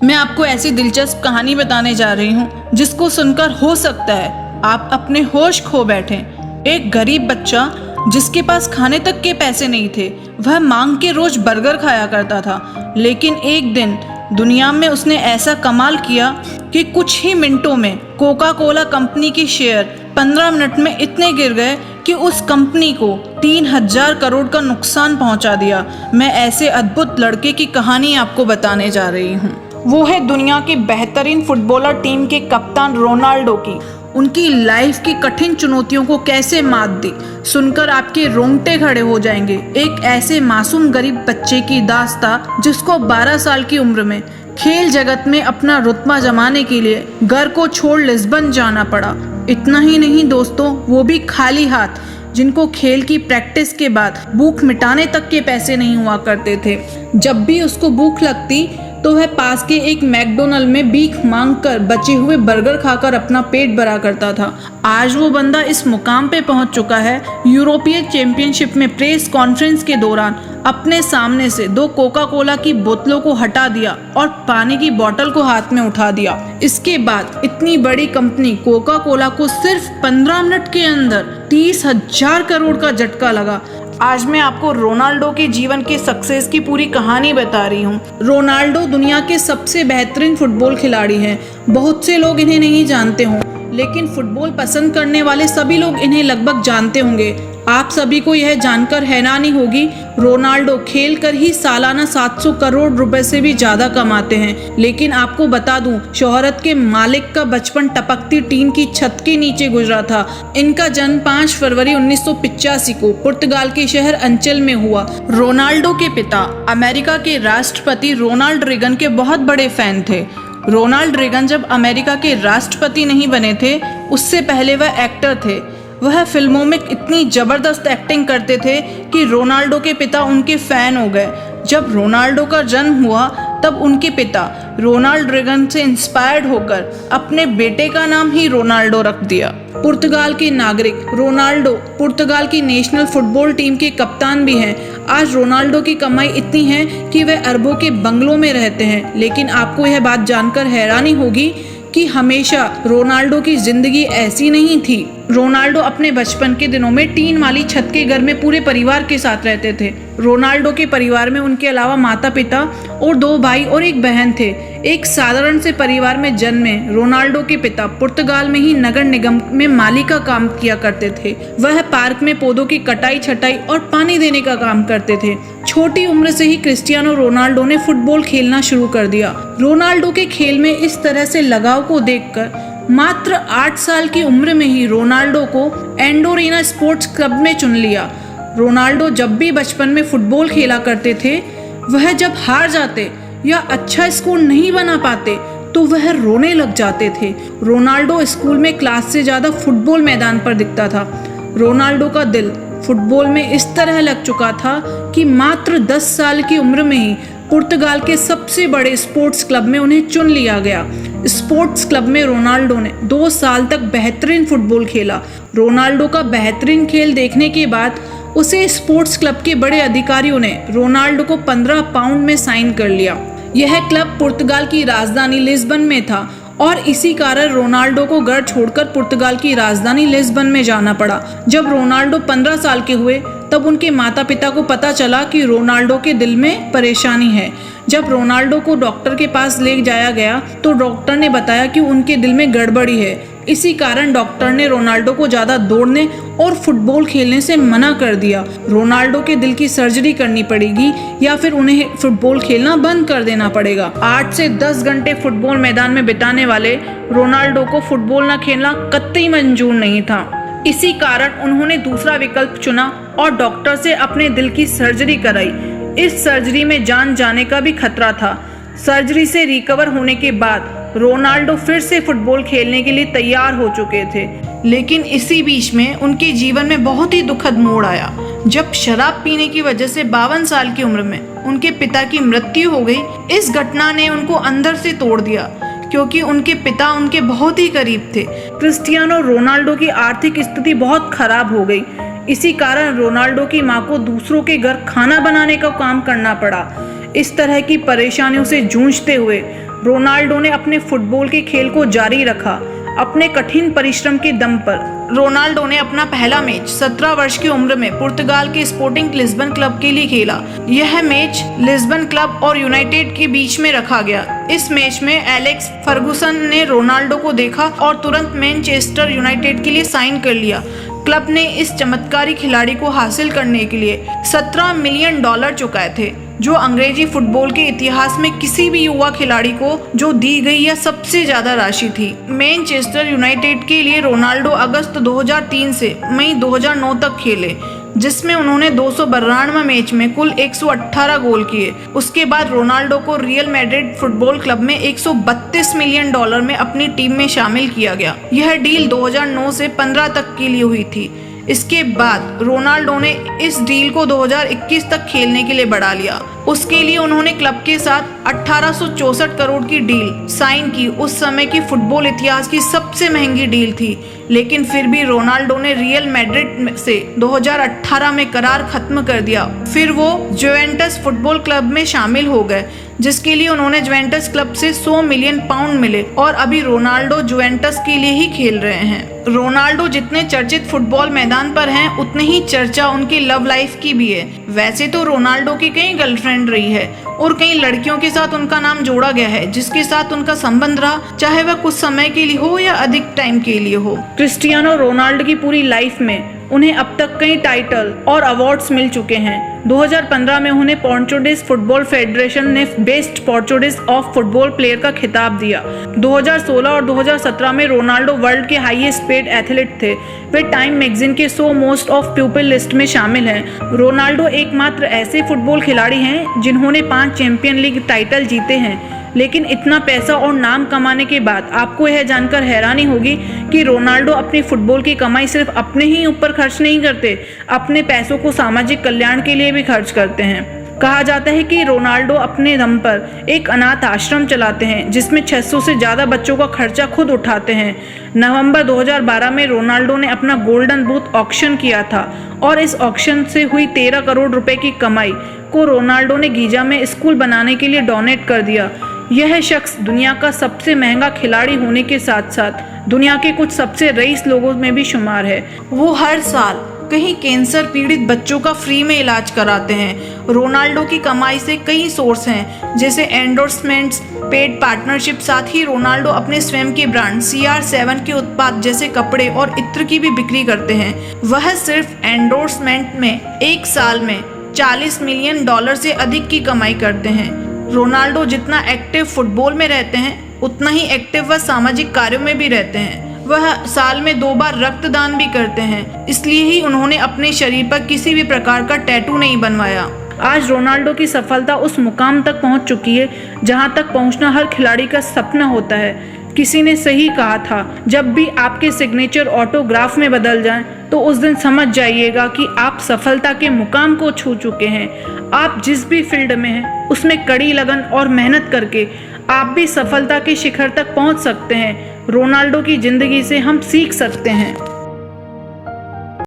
मैं आपको ऐसी दिलचस्प कहानी बताने जा रही हूँ जिसको सुनकर हो सकता है आप अपने होश खो बैठें। एक गरीब बच्चा जिसके पास खाने तक के पैसे नहीं थे, वह मांग के रोज बर्गर खाया करता था। लेकिन एक दिन दुनिया में उसने ऐसा कमाल किया कि कुछ ही मिनटों में कोका कोला कंपनी के शेयर 15 मिनट में इतने गिर गए कि उस कंपनी को 3000 करोड़ का नुकसान पहुंचा दिया। मैं ऐसे अद्भुत लड़के की कहानी आपको बताने जा रही हूं। वो है दुनिया की बेहतरीन फुटबॉलर टीम के कप्तान रोनाल्डो की। उनकी लाइफ की कठिन चुनौतियों को कैसे मात दी, सुनकर आपके रोंगटे खड़े हो जाएंगे। एक ऐसे मासूम गरीब बच्चे की दास्तां जिसको 12 साल की उम्र में खेल जगत में अपना रुतबा जमाने के लिए घर को छोड़ लिस्बन जाना पड़ा। इतना ही नहीं दोस्तों, वो भी खाली हाथ, जिनको खेल की प्रैक्टिस के बाद भूख मिटाने तक के पैसे नहीं हुआ करते थे। जब भी उसको भूख लगती तो वह पास के एक मैकडोनल्ड में भीख मांगकर बचे हुए बर्गर खाकर अपना पेट भरा करता था। आज वो बंदा इस मुकाम पे पहुंच चुका है। यूरोपीय चैंपियनशिप में प्रेस कॉन्फ्रेंस के दौरान अपने सामने से 2 कोका कोला की बोतलों को हटा दिया और पानी की बोतल को हाथ में उठा दिया। इसके बाद इतनी बड़ी कंपनी कोका कोला को सिर्फ 15 मिनट के अंदर 30,000 करोड़ का झटका लगा। आज मैं आपको रोनाल्डो के जीवन के सक्सेस की पूरी कहानी बता रही हूँ। रोनाल्डो दुनिया के सबसे बेहतरीन फुटबॉल खिलाड़ी हैं। बहुत से लोग इन्हें नहीं जानते हों, लेकिन फुटबॉल पसंद करने वाले सभी लोग इन्हें लगभग जानते होंगे। आप सभी को यह जानकर हैरानी होगी, रोनाल्डो खेल कर ही सालाना 700 करोड़ रुपए से भी ज्यादा कमाते हैं। लेकिन आपको बता दूं, शोहरत के मालिक का बचपन टपकती टीन की छत के नीचे गुजरा था। इनका जन्म 5 फरवरी 1985 को पुर्तगाल के शहर अंचल में हुआ। रोनाल्डो के पिता अमेरिका के राष्ट्रपति रोनाल्ड रेगन के बहुत बड़े फैन थे। रोनाल्ड रेगन जब अमेरिका के राष्ट्रपति नहीं बने थे, उससे पहले वह एक्टर थे। वह फिल्मों में इतनी जबरदस्त एक्टिंग करते थे कि रोनाल्डो के पिता उनके फैन हो गए। जब रोनाल्डो का जन्म हुआ तब उनके पिता रोनाल्ड रेगन से इंस्पायर्ड होकर अपने बेटे का नाम ही रोनाल्डो रख दिया। पुर्तगाल के नागरिक रोनाल्डो पुर्तगाल की नेशनल फुटबॉल टीम के कप्तान भी हैं। आज रोनाल्डो की कमाई इतनी है कि वह अरबों के बंगलों में रहते हैं। लेकिन आपको यह बात जानकर हैरानी होगी कि हमेशा रोनाल्डो की जिंदगी ऐसी नहीं थी। रोनाल्डो अपने बचपन के दिनों में टीन वाली छत के घर में पूरे परिवार के साथ रहते थे। रोनाल्डो के परिवार में उनके अलावा माता पिता और 2 भाई और 1 बहन थे। एक साधारण से परिवार में जन्मे रोनाल्डो के पिता पुर्तगाल में ही नगर निगम में माली का काम किया करते थे। वह पार्क में पौधों की कटाई छटाई और पानी देने का काम करते थे। छोटी उम्र से ही क्रिस्टियानो रोनाल्डो ने फुटबॉल खेलना शुरू कर दिया। रोनाल्डो के खेल में इस तरह से लगाव को देखकर मात्र 8 साल की उम्र में ही रोनाल्डो को एंडोरिना स्पोर्ट्स क्लब में चुन लिया। रोनाल्डो जब भी बचपन में फुटबॉल खेला करते थे, वह जब हार जाते या अच्छा स्कोर नहीं बना पाते तो वह रोने लग जाते थे। रोनाल्डो स्कूल में क्लास से ज्यादा फुटबॉल मैदान पर दिखता था। रोनाल्डो का दिल फुटबॉल में इस तरह लग चुका था कि मात्र 10 साल की उम्र में ही पुर्तगाल के सबसे बड़े स्पोर्ट्स क्लब में उन्हें चुन लिया गया। स्पोर्ट्स क्लब में रोनाल्डो ने 2 साल तक बेहतरीन फुटबॉल खेला। रोनाल्डो का बेहतरीन खेल देखने के बाद उसे स्पोर्ट्स क्लब के बड़े अधिकारियों ने रोनाल्डो को 15 पाउंड में साइन कर लिया। यह क्लब पुर्तगाल की राजधानी लिस्बन में था और इसी कारण रोनाल्डो को घर छोड़कर पुर्तगाल की राजधानी लिस्बन में जाना पड़ा। जब रोनाल्डो 15 साल के हुए तब उनके माता पिता को पता चला कि रोनाल्डो के दिल में परेशानी है। जब रोनाल्डो को डॉक्टर के पास ले जाया गया तो डॉक्टर ने बताया कि उनके दिल में गड़बड़ी है। इसी कारण डॉक्टर ने रोनाल्डो को ज्यादा दौड़ने और फुटबॉल खेलने से मना कर दिया। रोनाल्डो के दिल की सर्जरी करनी पड़ेगी या फिर उन्हें फुटबॉल खेलना बंद कर देना पड़ेगा। 8 से 10 घंटे फुटबॉल मैदान में बिताने वाले रोनाल्डो को फुटबॉल न खेलना कतई मंजूर नहीं था। इसी कारण उन्होंने दूसरा विकल्प चुना और डॉक्टर से अपने दिल की सर्जरी कराई। इस सर्जरी में जान जाने का भी खतरा था। सर्जरी से रिकवर होने के बाद रोनाल्डो फिर से फुटबॉल खेलने के लिए तैयार हो चुके थे। लेकिन इसी बीच में उनके जीवन में बहुत ही दुखद मोड़ आया जब शराब पीने की वजह से 52 साल की उम्र में उनके पिता की मृत्यु हो गई। इस घटना ने उनको अंदर से तोड़ दिया क्योंकि उनके पिता उनके बहुत ही करीब थे। क्रिस्टियानो रोनाल्डो की आर्थिक स्थिति बहुत खराब हो गई। इसी कारण रोनाल्डो की मां को दूसरों के घर खाना बनाने का काम करना पड़ा। इस तरह की परेशानियों से जूझते हुए रोनाल्डो ने अपने फुटबॉल के खेल को जारी रखा अपने कठिन परिश्रम के दम पर। रोनाल्डो ने अपना पहला मैच 17 वर्ष की उम्र में पुर्तगाल के स्पोर्टिंग लिस्बन क्लब के लिए खेला। यह मैच लिस्बन क्लब और यूनाइटेड के बीच में रखा गया। इस मैच में एलेक्स फर्गुसन ने रोनाल्डो को देखा और तुरंत मैनचेस्टर यूनाइटेड के लिए साइन कर लिया। क्लब ने इस चमत्कारी खिलाड़ी को हासिल करने के लिए $17 मिलियन चुकाए थे, जो अंग्रेजी फुटबॉल के इतिहास में किसी भी युवा खिलाड़ी को जो दी गई या सबसे ज्यादा राशि थी। मैनचेस्टर यूनाइटेड के लिए रोनाल्डो अगस्त 2003 से मई 2009 तक खेले, जिसमें उन्होंने 292 मैच में कुल 118 गोल किए। उसके बाद रोनाल्डो को रियल मैड्रिड फुटबॉल क्लब में $132 मिलियन में अपनी टीम में शामिल किया गया। यह डील 2009 से 15 तक के लिए हुई थी। इसके बाद रोनाल्डो ने इस डील को 2021 तक खेलने के लिए बढ़ा लिया। उसके लिए उन्होंने क्लब के साथ 1864 करोड़ की डील साइन की। उस समय की फुटबॉल इतिहास की सबसे महंगी डील थी, लेकिन फिर भी रोनाल्डो ने रियल मैड्रिड से 2018 में करार खत्म कर दिया। फिर वो जुवेंटस फुटबॉल क्लब में शामिल हो गए, जिसके लिए उन्होंने जुवेंटस क्लब से 100 मिलियन पाउंड मिले और अभी रोनाल्डो जुवेंटस के लिए ही खेल रहे हैं। रोनाल्डो जितने चर्चित फुटबॉल मैदान पर हैं, उतनी ही चर्चा उनकी लव लाइफ की भी है। वैसे तो रोनाल्डो की कई गर्लफ्रेंड रही है और कई लड़कियों के साथ उनका नाम जोड़ा गया है, जिसके साथ उनका संबंध रहा, चाहे वह कुछ समय के लिए हो या अधिक टाइम के लिए हो। क्रिस्टियानो रोनाल्डो की पूरी लाइफ में उन्हें अब तक कई टाइटल और अवार्ड्स मिल चुके हैं। 2015 में उन्हें पोर्चुगीज फुटबॉल फेडरेशन ने best Portuguese of football player का खिताब दिया। 2016 और 2017 में रोनाल्डो वर्ल्ड के हाईएस्ट पेड एथलीट थे। वे टाइम मैगजीन के 100 मोस्ट ऑफ पीपल लिस्ट में शामिल हैं। रोनाल्डो एकमात्र ऐसे फुटबॉल खिलाड़ी हैं जिन्होंने 5 चैंपियन लीग टाइटल जीते हैं। लेकिन इतना पैसा और नाम कमाने के बाद आपको यह जानकर हैरानी होगी कि रोनाल्डो अपनी फुटबॉल की कमाई सिर्फ अपने ही ऊपर खर्च नहीं करते, अपने पैसों को सामाजिक कल्याण के लिए भी खर्च करते हैं। कहा जाता है कि रोनाल्डो अपने दम पर एक अनाथ आश्रम चलाते हैं, जिसमें 600 से ज़्यादा बच्चों का खर्चा खुद उठाते हैं। नवंबर 2012 में रोनाल्डो ने अपना गोल्डन बूथ ऑक्शन किया था और इस ऑक्शन से हुई 13 करोड़ रुपए की कमाई को रोनाल्डो ने गीजा में स्कूल बनाने के लिए डोनेट कर दिया। यह शख्स दुनिया का सबसे महंगा खिलाड़ी होने के साथ साथ दुनिया के कुछ सबसे रईस लोगों में भी शुमार है। वो हर साल कहीं कैंसर पीड़ित बच्चों का फ्री में इलाज कराते हैं। रोनाल्डो की कमाई से कई सोर्स हैं, जैसे एंडोर्समेंट्स, पेड पार्टनरशिप। साथ ही रोनाल्डो अपने स्वयं के ब्रांड CR7 के उत्पाद जैसे कपड़े और इत्र की भी बिक्री करते हैं। वह सिर्फ एंडोर्समेंट में एक साल में $40 मिलियन से अधिक की कमाई करते हैं। रोनाल्डो जितना एक्टिव फुटबॉल में रहते हैं, उतना ही एक्टिव वह सामाजिक कार्यों में भी रहते हैं। वह साल में 2 बार रक्तदान भी करते हैं, इसलिए ही उन्होंने अपने शरीर पर किसी भी प्रकार का टैटू नहीं बनवाया। आज रोनाल्डो की सफलता उस मुकाम तक पहुंच चुकी है जहां तक पहुंचना हर खिलाड़ी का सपना होता है। किसी ने सही कहा था, जब भी आपके सिग्नेचर ऑटोग्राफ में बदल जाएं, तो उस दिन समझ जाइएगा कि आप सफलता के मुकाम को छू चुके हैं। आप जिस भी फील्ड में हैं, उसमें कड़ी लगन और मेहनत करके आप भी सफलता के शिखर तक पहुंच सकते हैं। रोनाल्डो की जिंदगी से हम सीख सकते हैं।